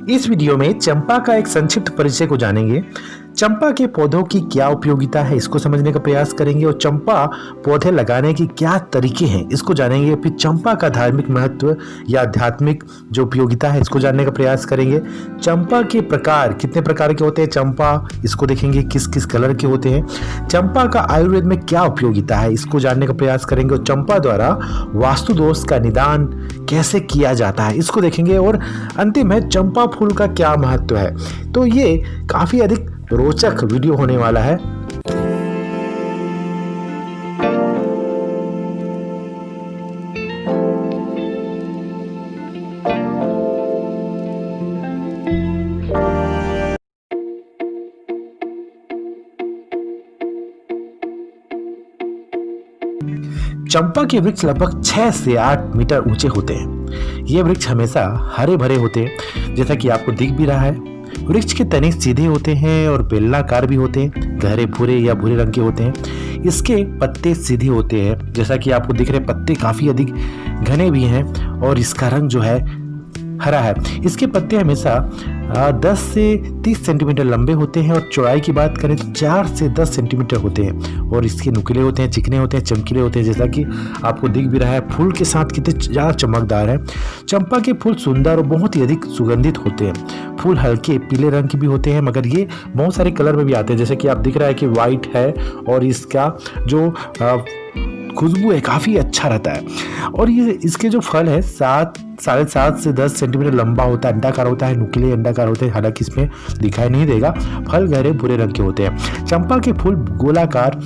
इस वीडियो में चंपा का एक संक्षिप्त परिचय को जानेंगे। चंपा के पौधों की क्या उपयोगिता है इसको समझने का प्रयास करेंगे और चंपा पौधे लगाने की क्या तरीके हैं इसको जानेंगे। फिर चंपा का धार्मिक महत्व या आध्यात्मिक जो उपयोगिता है इसको जानने का प्रयास करेंगे। चंपा के प्रकार कितने प्रकार के होते हैं चंपा इसको देखेंगे, किस किस कलर के होते हैं। चंपा का आयुर्वेद में क्या उपयोगिता है इसको जानने का प्रयास करेंगे और चंपा द्वारा वास्तु दोष का निदान कैसे किया जाता है इसको देखेंगे। और अंतिम है चंपा फूल का क्या महत्व है। तो ये काफी अधिक रोचक वीडियो होने वाला है। चंपा के वृक्ष लगभग 6 से 8 मीटर ऊंचे होते हैं। ये वृक्ष हमेशा हरे भरे होते हैं, जैसा कि आपको दिख भी रहा है। वृक्ष के तने सीधे होते हैं और बेलनाकार भी होते हैं, गहरे भूरे या भूरे रंग के होते हैं। इसके पत्ते सीधे होते हैं, जैसा कि आपको दिख रहे पत्ते काफी अधिक घने भी हैं और इसका रंग जो है हरा है। इसके पत्ते हमेशा 10 से 30 सेंटीमीटर लंबे होते हैं और चौड़ाई की बात करें तो 4 से 10 सेंटीमीटर होते हैं और इसके नुकीले होते हैं, चिकने होते हैं, चमकीले होते हैं, जैसा कि आपको दिख भी रहा है। फूल के साथ कितने ज़्यादा चमकदार है। चंपा के फूल सुंदर और बहुत ही अधिक सुगंधित होते हैं। फूल हल्के पीले रंग के भी होते हैं, मगर ये बहुत सारे कलर में भी आते हैं, जैसे कि आप दिख रहा है कि वाइट है और इसका जो खुशबू है काफ़ी अच्छा रहता है। और ये इसके जो फल है 7.5 से 10 सेंटीमीटर लंबा होता है, अंडाकार होता है, नुकीले अंडाकार होते हैं, हालांकि इसमें दिखाई नहीं देगा। फल गहरे भूरे रंग के होते हैं। चंपा के फूल गोलाकार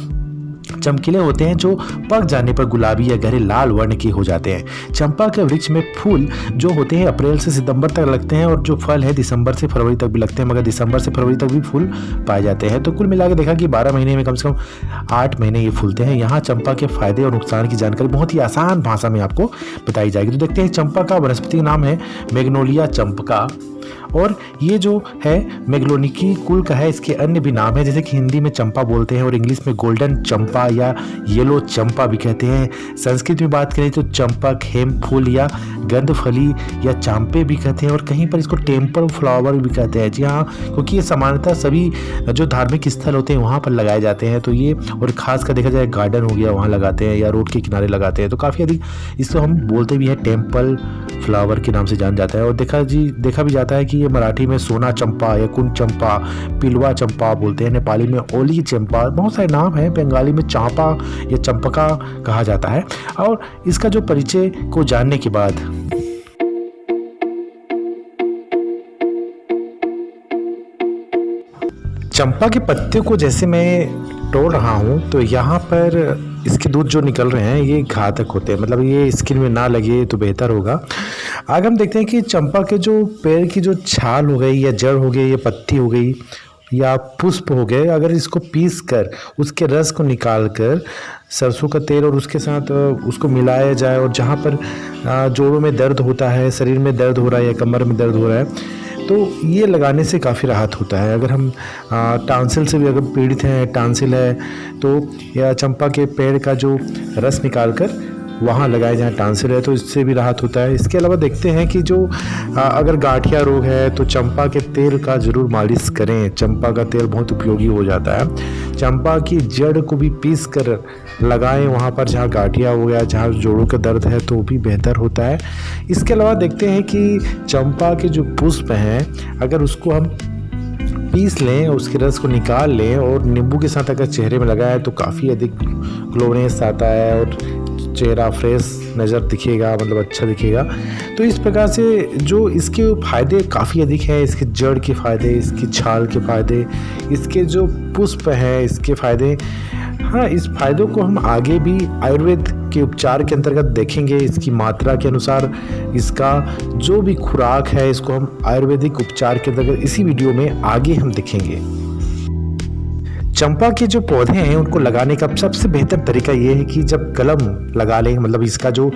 चमकीले होते हैं जो पक जाने पर गुलाबी या गहरे लाल वर्ण के हो जाते हैं। चंपा के वृक्ष में फूल जो होते हैं अप्रैल से सितंबर तक लगते हैं और जो फल है दिसंबर से फरवरी तक भी लगते हैं, मगर दिसंबर से फरवरी तक भी फूल पाए जाते हैं। तो कुल मिला के देखा कि 12 महीने में कम से कम 8 महीने ये फूलते हैं। यहाँ चंपा के फायदे और नुकसान की जानकारी बहुत ही आसान भाषा में आपको बताई जाएगी। तो देखते हैं चंपा का वनस्पति नाम है मैग्नोलिया चंपका और ये जो है मैग्नोलिकी कुल का है। इसके अन्य भी नाम है, जैसे कि हिंदी में चंपा बोलते हैं और इंग्लिश में गोल्डन चंपा या येलो चंपा भी कहते हैं। संस्कृत में बात करें तो चंपक, हेम फूल या गंधफली या चांपे भी कहते हैं और कहीं पर इसको टेम्पल फ्लावर भी कहते हैं। जी हाँ, क्योंकि ये सामान्यतः सभी जो धार्मिक स्थल होते हैं वहाँ पर लगाए जाते हैं। तो ये और खास कर देखा जाए गार्डन हो गया वहाँ लगाते हैं या रोड के किनारे लगाते हैं, तो काफ़ी अधिक इसको हम बोलते भी हैं टेम्पल फ्लावर के नाम से जान जाता है। और देखा भी जाता है कि ये मराठी में सोना चंपा या कुंड चंपा, पिलवा चंपा बोलते हैं, नेपाली में ओली चंपा, बहुत सारे नाम हैं। बंगाली में चांपा या चंपका कहा जाता है। और इसका जो परिचय को जानने के बाद चंपा के पत्ते को जैसे मैं तोड़ रहा हूँ तो यहाँ पर इसके दूध जो निकल रहे हैं ये घातक होते हैं, मतलब ये स्किन में ना लगे तो बेहतर होगा। आगे हम देखते हैं कि चंपा के जो पेड़ की जो छाल हो गई या जड़ हो गई या पत्ती हो गई या पुष्प हो गए, अगर इसको पीस कर उसके रस को निकाल कर सरसों का तेल और उसके साथ उसको मिलाया जाए और जहाँ पर जोड़ों में दर्द होता है, शरीर में दर्द हो रहा है या कमर में दर्द हो रहा है, तो ये लगाने से काफ़ी राहत होता है। अगर हम टांसिल से भी अगर पीड़ित हैं, टांसिल है, तो या चंपा के पेड़ का जो रस निकाल कर वहाँ लगाए जहाँ टांसिल है, तो इससे भी राहत होता है। इसके अलावा देखते हैं कि जो अगर गांठिया रोग है तो चंपा के तेल का ज़रूर मालिश करें। चंपा का तेल बहुत उपयोगी हो जाता है। चंपा की जड़ को भी पीस कर लगाएं वहाँ पर जहाँ गांठिया हो गया, जहाँ जोड़ों का दर्द है, तो भी बेहतर होता है। इसके अलावा देखते हैं कि चंपा के जो पुष्प हैं अगर उसको हम पीस लें, उसके रस को निकाल लें और नींबू के साथ अगर चेहरे में लगाएं तो काफ़ी अधिक ग्लोनेस आता है और चेहरा फ्रेश नज़र दिखेगा, मतलब अच्छा दिखेगा। तो इस प्रकार से जो इसके फ़ायदे काफ़ी अधिक हैं। इसके जड़ के फ़ायदे, इसकी छाल के फ़ायदे, इसके जो पुष्प हैं इसके फ़ायदे। हाँ, इस फायदों को हम आगे भी आयुर्वेद के उपचार के अंतर्गत देखेंगे। इसकी मात्रा के अनुसार इसका जो भी खुराक है इसको हम आयुर्वेदिक उपचार के अंतर्गत इसी वीडियो में आगे हम देखेंगे। चंपा के जो पौधे हैं उनको लगाने का सबसे बेहतर तरीका ये है कि जब कलम लगा लें, मतलब इसका जो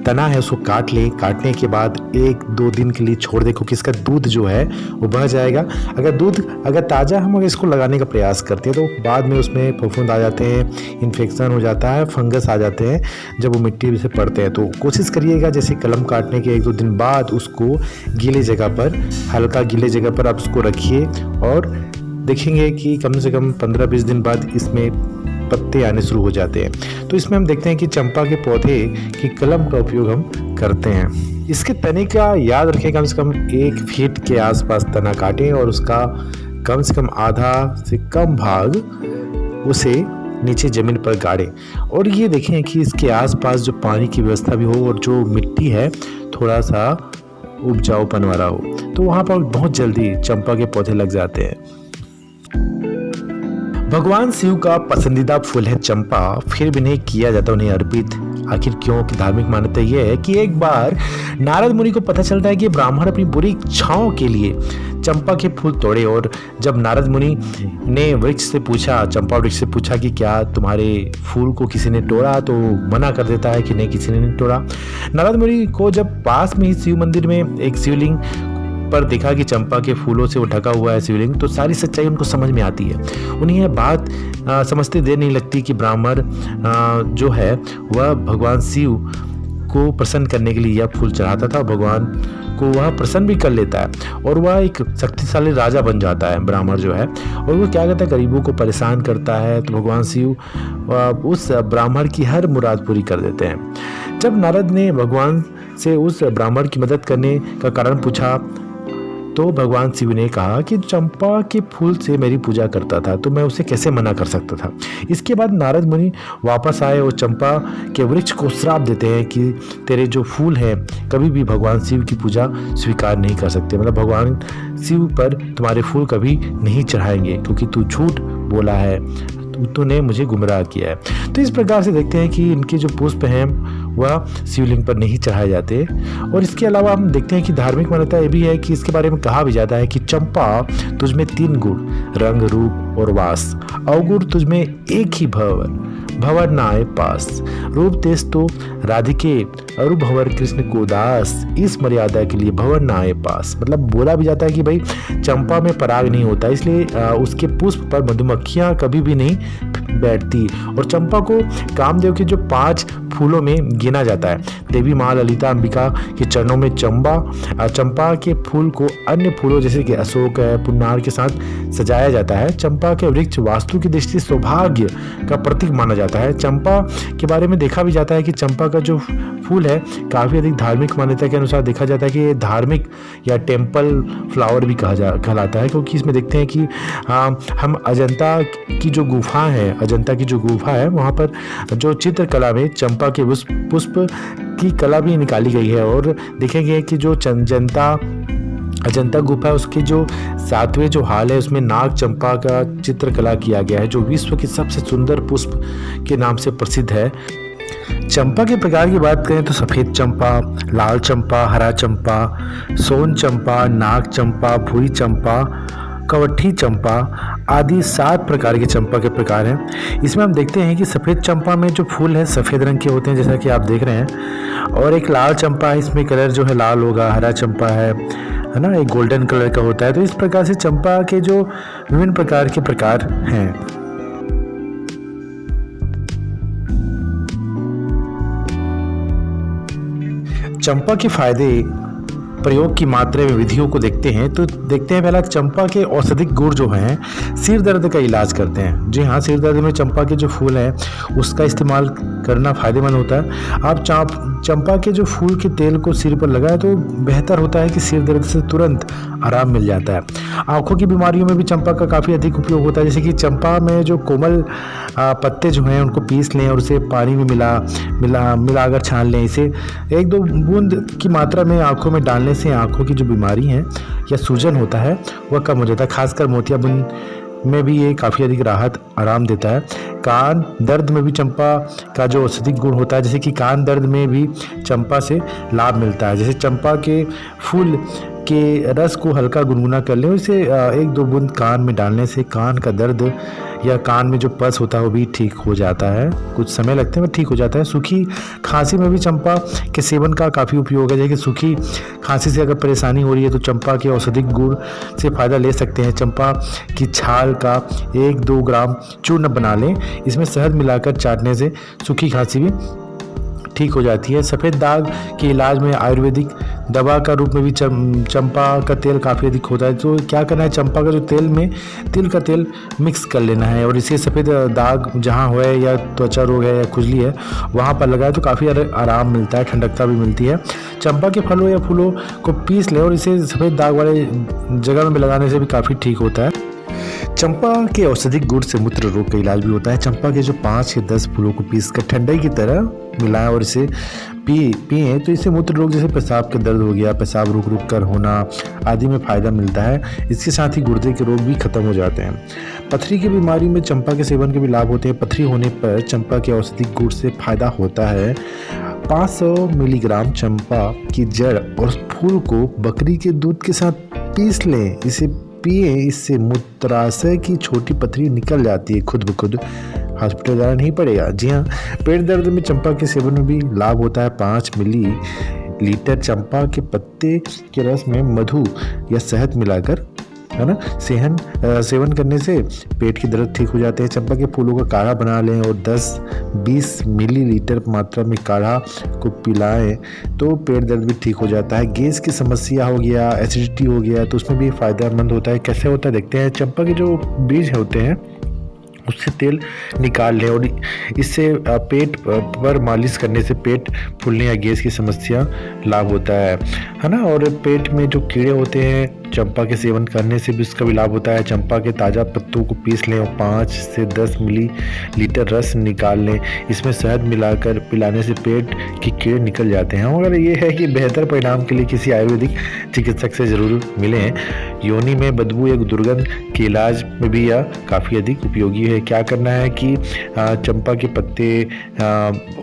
तना है उसको काट लें। काटने के बाद 1-2 दिन के लिए छोड़ दें, क्योंकि इसका दूध जो है वो बह जाएगा। अगर ताज़ा हम अगर इसको लगाने का प्रयास करते हैं तो बाद में उसमें फफूंद आ जाते हैं, इन्फेक्शन हो जाता है, फंगस आ जाते हैं जब वो मिट्टी से पड़ते हैं। तो कोशिश करिएगा जैसे कलम काटने के 1-2 दिन बाद उसको गीले जगह पर, हल्का गीले जगह पर आप उसको रखिए और देखेंगे कि कम से कम 15-20 दिन बाद इसमें पत्ते आने शुरू हो जाते हैं। तो इसमें हम देखते हैं कि चंपा के पौधे की कलम का उपयोग हम करते हैं। इसके तने का याद रखें, कम से कम 1 फीट के आसपास तना काटें और उसका कम से कम आधा से कम भाग उसे नीचे ज़मीन पर गाड़ें। और ये देखें कि इसके आसपास जो पानी की व्यवस्था भी हो और जो मिट्टी है थोड़ा सा उपजाऊपन वाला हो, तो वहाँ पर बहुत जल्दी चंपा के पौधे लग जाते हैं। भगवान शिव का पसंदीदा फूल है चंपा, फिर भी नहीं किया जाता उन्हें अर्पित। आखिर क्यों? की धार्मिक मान्यता यह है कि एक बार नारद मुनि को पता चलता है कि ब्राह्मण अपनी बुरी इच्छाओं के लिए चंपा के फूल तोड़े। और जब नारद मुनि ने वृक्ष से पूछा, चंपा वृक्ष से पूछा कि क्या तुम्हारे फूल को किसी ने तोड़ा, तो मना कर देता है कि नहीं, किसी ने नहीं तोड़ा। नारद मुनि को जब पास में ही शिव मंदिर में एक शिवलिंग पर देखा कि चंपा के फूलों से वो ढका हुआ है शिवलिंग, तो सारी सच्चाई उनको समझ में आती है। उन्हें यह बात समझते देर नहीं लगती कि ब्राह्मण जो है वह भगवान शिव को प्रसन्न करने के लिए यह फूल चढ़ाता था। भगवान को वह प्रसन्न भी कर लेता है और वह एक शक्तिशाली राजा बन जाता है ब्राह्मण जो है। और वो क्या करता है, गरीबों को परेशान करता है। तो भगवान शिव उस ब्राह्मण की हर मुराद पूरी कर देते हैं। जब नारद ने भगवान से उस ब्राह्मण की मदद करने का कारण पूछा तो भगवान शिव ने कहा कि चंपा के फूल से मेरी पूजा करता था, तो मैं उसे कैसे मना कर सकता था। इसके बाद नारद मुनि वापस आए और चंपा के वृक्ष को श्राप देते हैं कि तेरे जो फूल हैं कभी भी भगवान शिव की पूजा स्वीकार नहीं कर सकते, मतलब भगवान शिव पर तुम्हारे फूल कभी नहीं चढ़ाएंगे, क्योंकि तू झूठ बोला है, तूने मुझे गुमराह किया है। तो इस प्रकार से देखते हैं कि इनके जो पुष्प हैं वह शिवलिंग पर नहीं चढ़ाए जाते। और इसके अलावा हम देखते हैं कि धार्मिक मान्यता ये भी है कि इसके बारे में कहा भी जाता है कि चंपा तुझमें 3 गुण, रंग, रूप और वास, अवगुण तुझमें एक ही भंवर ना आए पास, रूप तेज तो राधिके अरु भंवर कृष्ण को दास, इस मर्यादा के लिए भंवर ना आए पास। मतलब बोला भी जाता है कि भाई चंपा में पराग नहीं होता, इसलिए उसके पुष्प पर मधुमक्खियां कभी भी नहीं बैठती। और चंपा को कामदेव के जो 5 फूलों में गिना जाता है। देवी माँ ललिता अंबिका के चरणों में चंपा के फूल को अन्य फूलों जैसे कि अशोक है, पुन्नार के साथ सजाया जाता है। चंपा के वृक्ष वास्तु की दृष्टि से सौभाग्य का प्रतीक माना जाता है। चंपा के बारे में देखा भी जाता है कि चंपा का जो फूल है काफ़ी अधिक धार्मिक मान्यता के अनुसार देखा जाता है कि ये धार्मिक या टेम्पल फ्लावर भी कहलाता है, क्योंकि इसमें देखते हैं कि हम अजंता की जो गुफा है वहाँ पर जो चित्रकला में चंपा के उस पुष्प की कला भी निकाली गई है। और देखेंगे कि जो अजंता गुफा है उसके जो 7वें जो हाल है उसमें नाग चंपा का चित्रकला किया गया है, जो विश्व की सबसे सुंदर पुष्प के नाम से प्रसिद्ध है। चंपा के प्रकार की बात करें तो सफ़ेद चंपा, लाल चंपा, हरा चंपा, सोन चंपा, नाग चंपा, भूरी चंपा, कवट्ठी चंपा आदि 7 प्रकार के चंपा के प्रकार हैं। इसमें हम देखते हैं कि सफ़ेद चंपा में जो फूल है सफ़ेद रंग के होते हैं, जैसा कि आप देख रहे हैं। और एक लाल चंपा है, इसमें कलर जो है लाल होगा। हरा चंपा है ना, एक गोल्डन कलर का होता है। तो इस प्रकार से चंपा के जो विभिन्न प्रकार के प्रकार हैं। चंपा के फायदे, प्रयोग की मात्रा में विधियों को देखते हैं तो देखते हैं पहला चंपा के औषधिक गुण जो हैं सिर दर्द का इलाज करते हैं। जी हाँ, सिर दर्द में चंपा के जो फूल हैं उसका इस्तेमाल करना फ़ायदेमंद होता है। आप चंपा के जो फूल के तेल को सिर पर लगाए तो बेहतर होता है कि सिर दर्द से तुरंत आराम मिल जाता है। आँखों की बीमारियों में भी चंपा का काफ़ी अधिक उपयोग होता है, जैसे कि चंपा में जो कोमल पत्ते जो हैं उनको पीस लें और उसे पानी में मिलाकर छान लें। इसे 1-2 बूंद की मात्रा में आँखों में डालने से आँखों की जो बीमारी है या सूजन होता है वह कम हो जाता है। खासकर मोतियाबिंद में भी ये काफ़ी अधिक राहत आराम देता है। कान दर्द में भी चंपा का जो औषधिक गुण होता है, जैसे कि कान दर्द में भी चंपा से लाभ मिलता है। जैसे चंपा के फूल के रस को हल्का गुनगुना कर लें। इसे 1-2 बूंद कान में डालने से कान का दर्द या कान में जो पस होता है वो भी ठीक हो जाता है। कुछ समय लगते हैं, ठीक हो जाता है। सूखी खांसी में भी चंपा के सेवन का काफ़ी उपयोग है। जैसे सूखी खांसी से अगर परेशानी हो रही है तो चंपा के औषधिक गुण से फ़ायदा ले सकते हैं। चंपा की छाल का 1-2 ग्राम चूर्ण बना लें। इसमें शहद मिलाकर चाटने से सूखी खांसी भी ठीक हो जाती है। सफ़ेद दाग के इलाज में आयुर्वेदिक दवा का रूप में भी चंपा का तेल काफ़ी अधिक होता है। तो क्या करना है, चंपा का जो तेल में तिल का तेल मिक्स कर लेना है और इसे सफ़ेद दाग जहाँ हो है या त्वचा रोग है या खुजली है वहाँ पर लगाए तो काफ़ी आराम मिलता है, ठंडकता भी मिलती है। चंपा के फलों या फूलों को पीस लें और इसे सफ़ेद दाग वाले जगह में लगाने से भी काफ़ी ठीक होता है। चंपा के औषधिक गुण से मूत्र रोग का इलाज भी होता है। चंपा के जो 5 या 10 फूलों को पीसकर ठंडाई की तरह मिलाएं और इसे पिए तो इससे मूत्र रोग जैसे पेशाब का दर्द हो गया, पेशाब रुक रुक कर होना आदि में फ़ायदा मिलता है। इसके साथ ही गुर्दे के रोग भी खत्म हो जाते हैं। पथरी की बीमारी में चंपा के सेवन के भी लाभ होते हैं। पथरी होने पर चंपा के औषधिक गुण से फ़ायदा होता है। 500 मिलीग्राम चंपा की जड़ और फूल को बकरी के दूध के साथ पीस लें, इसे पिए। इससे मूत्राशय की छोटी पथरी निकल जाती है खुद ब खुद, हॉस्पिटल जाना नहीं पड़ेगा। जी हाँ, पेट दर्द में चंपा के सेवन में भी लाभ होता है। 5 मिलीलीटर चंपा के पत्ते के रस में मधु या शहद मिलाकर है ना सेवन करने से पेट की दर्द ठीक हो जाते हैं। चंपा के फूलों का काढ़ा बना लें और 10-20 मिलीलीटर मात्रा में काढ़ा को पिलाएं तो पेट दर्द भी ठीक हो जाता है। गैस की समस्या हो गया, एसिडिटी हो गया तो उसमें भी फ़ायदेमंद होता है। कैसे होता है देखते हैं। चंपा के जो बीज होते हैं उससे तेल निकाल लें और इससे पेट पर मालिश करने से पेट फूलने या गैस की समस्या लाभ होता है ना। और पेट में जो कीड़े होते हैं चंपा के सेवन करने से भी उसका भी लाभ होता है। चंपा के ताज़ा पत्तों को पीस लें और 5 से 10 मिलीलीटर रस निकाल लें। इसमें शहद मिलाकर पिलाने से पेट के कीड़े निकल जाते हैं। मगर ये है कि बेहतर परिणाम के लिए किसी आयुर्वेदिक चिकित्सक से ज़रूर मिलें। योनि में बदबू या दुर्गंध के इलाज में भी यह काफ़ी अधिक उपयोगी है। क्या करना है कि चंपा के पत्ते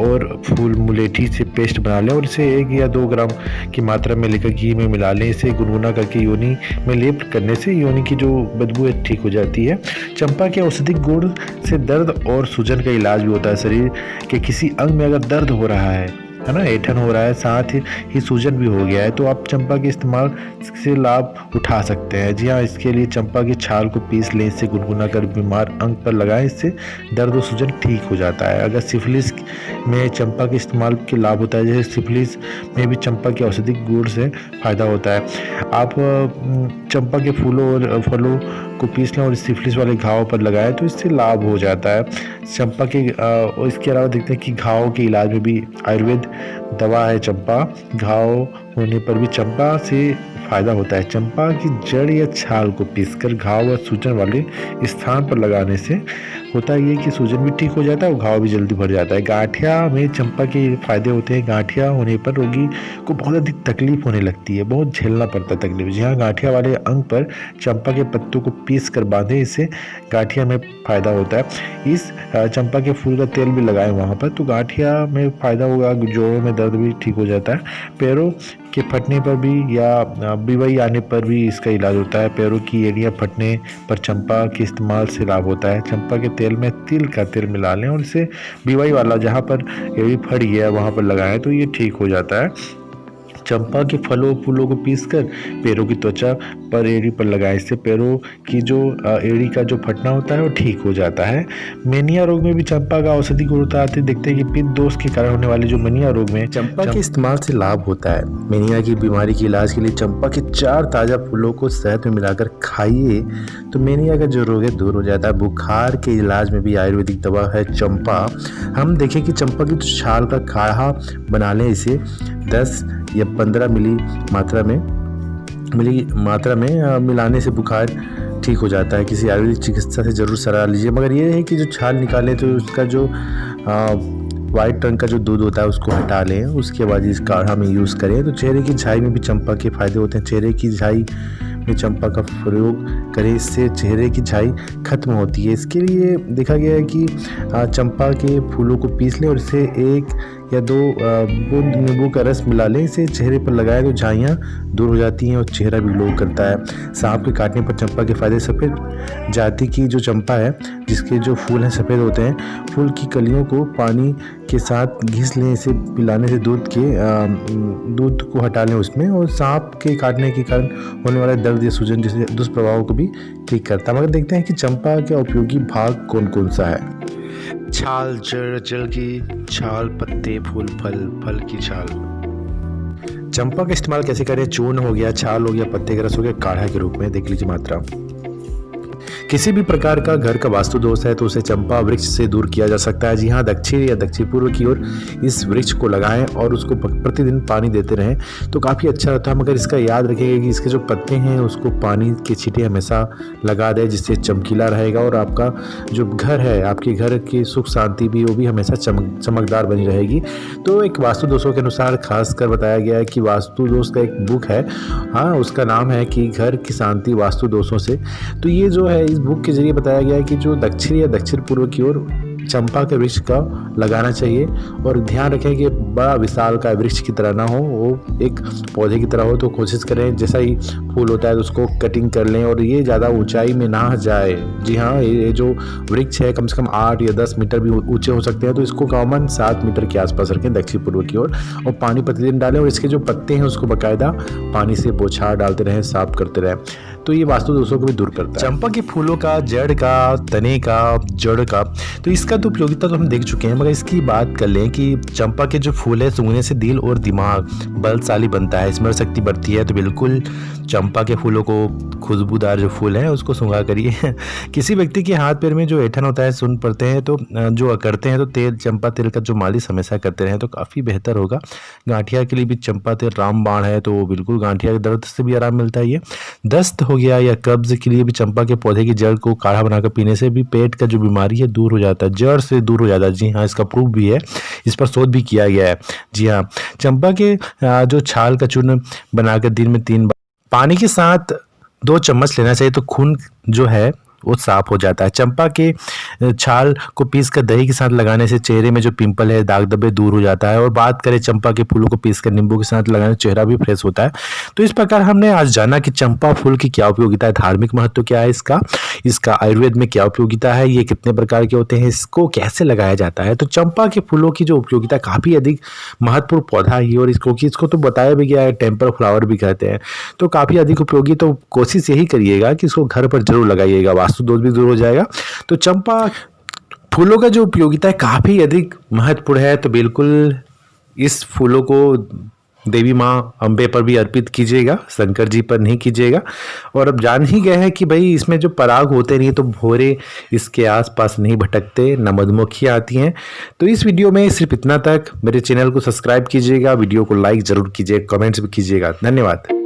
और फूल मुलेठी से पेस्ट बना लें और इसे 1 या 2 ग्राम की मात्रा में लेकर घी में मिला लें। इसे गुनगुना करके योनि में लेप करने से योनि की जो बदबू है ठीक हो जाती है। चंपा के औषधिक गुण से दर्द और सूजन का इलाज भी होता है। शरीर के किसी अंग में अगर दर्द हो रहा है ना, ऐंठन हो रहा है, साथ ही सूजन भी हो गया है तो आप चंपा के इस्तेमाल से लाभ उठा सकते हैं। जी हाँ, इसके लिए चंपा की छाल को पीस लें, इससे गुनगुना कर बीमार अंग पर लगाएं, इससे दर्द और सूजन ठीक हो जाता है। अगर सिफिलिस में चंपा के इस्तेमाल के लाभ होता है, जैसे सिफिलिस में भी चंपा के औषधिक गुण से फ़ायदा होता है। आप चंपा के फूलों और फलों को पीस लें और सिफिलिस वाले घाव पर लगाएं तो इससे लाभ हो जाता है। चंपा के और इसके अलावा देखते हैं कि घाव के इलाज में भी आयुर्वेद दवा है चंपा। घाव होने पर भी चंपा से फ़ायदा होता है। चंपा की जड़ या छाल को पीसकर घाव व सूजन वाले स्थान पर लगाने से होता है ये कि सूजन भी ठीक हो जाता है और घाव भी जल्दी भर जाता है। गांठिया में चंपा के फ़ायदे होते हैं। गांठिया होने पर रोगी को बहुत अधिक तकलीफ होने लगती है, बहुत झेलना पड़ता है तकलीफ। जहाँ गांठिया वाले अंग पर चंपा के पत्तों को पीस कर बांधें, इससे गांठिया में फ़ायदा होता है। इस चंपा के फूल का तेल भी लगाएं वहाँ पर तो गांठिया में फ़ायदा होगा, जोड़ों में दर्द भी ठीक हो जाता है। पैरों के फटने पर भी या बीवाई आने पर भी इसका इलाज होता है। पैरों की एड़ियाँ फटने पर चंपा के इस्तेमाल से लाभ होता है। चंपा के तेल में तिल का तेल मिला लें और इसे बीवाई वाला जहाँ पर एड़ी फट गया है वहाँ पर लगाएं तो ये ठीक हो जाता है। चंपा के फलों फूलों को पीसकर पैरों की त्वचा पर एड़ी पर लगाएं, इससे पैरों की जो एड़ी का जो फटना होता है वो ठीक हो जाता है। मेनिया रोग में भी चंपा का औषधि गुण होता है। देखते हैं कि पित्त दोष के कारण होने वाले जो मेनिया रोग में चंपा के इस्तेमाल से लाभ होता है। मेनिया की बीमारी के इलाज के लिए चंपा के 4 ताज़ा फूलों को शहद में मिलाकर खाइए तो मेनिया का जो रोग है दूर हो जाता है। बुखार के इलाज में भी आयुर्वेदिक दवा है चंपा। हम देखें कि चंपा की छाल का काढ़ा बना लें, इसे 10 या 15 मिली मात्रा में मिलाने से बुखार ठीक हो जाता है। किसी आयुर्वेदिक चिकित्सा से ज़रूर सलाह लीजिए। मगर ये है कि जो छाल निकालें तो उसका जो वाइट रंग का जो दूध होता है उसको हटा लें, उसके बाद इस काढ़ा में यूज़ करें। तो चेहरे की झाई में भी चंपा के फ़ायदे होते हैं। चेहरे की झाई में चंपा का प्रयोग करें, इससे चेहरे की झाई खत्म होती है। इसके लिए देखा गया है कि चंपा के फूलों को पीस लें और इसे 1 या 2 बूंद नींबू का रस मिला लें। इसे चेहरे पर लगाएं तो झाइयाँ दूर हो जाती हैं और चेहरा भी ग्लो करता है। सांप के काटने पर चंपा के फायदे। सफ़ेद जाति की जो चंपा है, जिसके जो फूल हैं सफ़ेद होते हैं, फूल की कलियों को पानी के साथ घिस लें। इसे पिलाने से दूध को हटा लें उसमें, और सांप के काटने के कारण होने वाला दर्द या सूजन जैसे दुष्प्रभावों को भी ठीक करता है। मगर देखते हैं कि चंपा का उपयोगी भाग कौन कौन सा है। छाल, जड़ की छाल, पत्ते, फूल, फल की छाल। चंपा का इस्तेमाल कैसे करें। चूर्ण हो गया, छाल हो गया, पत्ते का रस हो गया, काढ़ा के रूप में। देख लीजिए मात्रा। किसी भी प्रकार का घर का वास्तु दोष है तो उसे चंपा वृक्ष से दूर किया जा सकता है। जी हाँ, दक्षिण या दक्षिण पूर्व की ओर इस वृक्ष को लगाएं और उसको प्रतिदिन पानी देते रहें तो काफ़ी अच्छा रहता है। मगर इसका याद रखिएगा कि इसके जो पत्ते हैं उसको पानी के छींटे हमेशा लगा दें, जिससे चमकीला रहेगा और आपका जो घर है, आपके घर की सुख शांति भी वो भी हमेशा चमकदार बनी रहेगी। तो एक वास्तु दोषों के अनुसार खास कर बताया गया है कि वास्तु दोष का एक बुक है, हाँ, उसका नाम है कि घर की शांति वास्तु दोषों से। तो ये जो है इस बुक के जरिए बताया गया है कि जो दक्षिण या दक्षिण पूर्व की ओर चंपा के वृक्ष का लगाना चाहिए। और ध्यान रखें कि बड़ा विशाल का वृक्ष की तरह ना हो, वो एक पौधे की तरह हो। तो कोशिश करें जैसा ही फूल होता है तो उसको कटिंग कर लें और ये ज़्यादा ऊंचाई में ना जाए। जी हाँ, ये जो वृक्ष है कम से कम 8 या 10 मीटर भी ऊंचे हो सकते हैं। तो इसको कॉमन 7 मीटर के आसपास रखें दक्षिण पूर्व की ओर, और पानी प्रतिदिन डालें। और इसके जो पत्ते हैं उसको बाकायदा पानी से बौछार डालते रहें, साफ करते रहें। तो ये वास्तु दोषों को भी दूर करता है। चंपा के फूलों का, जड़ का, तने का, जड़ का, तो इसका तो उपयोगिता तो हम देख चुके हैं। मगर इसकी बात कर लें कि चंपा के जो फूल है सूंघने से दिल और दिमाग बलशाली बनता है, स्मरण शक्ति बढ़ती है। तो बिल्कुल चंपा के फूलों को, खुशबूदार जो फूल है उसको सूंघा करिए। किसी व्यक्ति के हाथ पैर में जो ऐंठन होता है, सुन पड़ते हैं तो जो करते हैं तो तेल, चंपा तेल का जो मालिश हमेशा करते रहें तो काफ़ी बेहतर होगा। गांठिया के लिए भी चंपा तेल रामबाण है, तो बिल्कुल गांठिया के दर्द से भी आराम मिलता है। ये दस्त हो गया या कब्ज के लिए भी चंपा के पौधे की जड़ को काढ़ा बनाकर पीने से भी पेट का जो बीमारी है दूर हो जाता है, जड़ से दूर हो जाता है। जी हाँ, इसका प्रूफ भी है, इस पर शोध भी किया गया है। जी हाँ, चंपा के जो छाल का चूर्ण बनाकर दिन में 3 बार पानी के साथ 2 चम्मच लेना चाहिए तो खून जो है वो साफ हो जाता है। चंपा के छाल को पीसकर दही के साथ लगाने से चेहरे में जो पिंपल है, दाग धब्बे दूर हो जाता है। और बात करें चंपा के फूलों को पीसकर नींबू के साथ लगाने से चेहरा भी फ्रेश होता है। तो इस प्रकार हमने आज जाना कि चंपा फूल की क्या उपयोगिता है, धार्मिक महत्व क्या है इसका आयुर्वेद में क्या उपयोगिता है, ये कितने प्रकार के होते हैं, इसको कैसे लगाया जाता है। तो चंपा के फूलों की जो उपयोगिता काफ़ी अधिक महत्वपूर्ण पौधा ही, और इसको तो बताया भी गया है, टेम्पल फ्लावर भी कहते हैं। तो काफ़ी अधिक उपयोगी। तो कोशिश यही करिएगा कि इसको घर पर जरूर लगाइएगा, वास्तु दोष भी दूर हो जाएगा। तो चंपा फूलों का जो उपयोगिता है काफ़ी अधिक महत्वपूर्ण है। तो बिल्कुल इस फूलों को देवी माँ अम्बे पर भी अर्पित कीजिएगा, शंकर जी पर नहीं कीजिएगा। और अब जान ही गए हैं कि भाई इसमें जो पराग होते नहीं तो भोरे इसके आसपास नहीं भटकते, न मधुमक्खियाँ आती हैं। तो इस वीडियो में सिर्फ इतना तक। मेरे चैनल को सब्सक्राइब कीजिएगा, वीडियो को लाइक ज़रूर कीजिएगा, कमेंट्स भी कीजिएगा। धन्यवाद।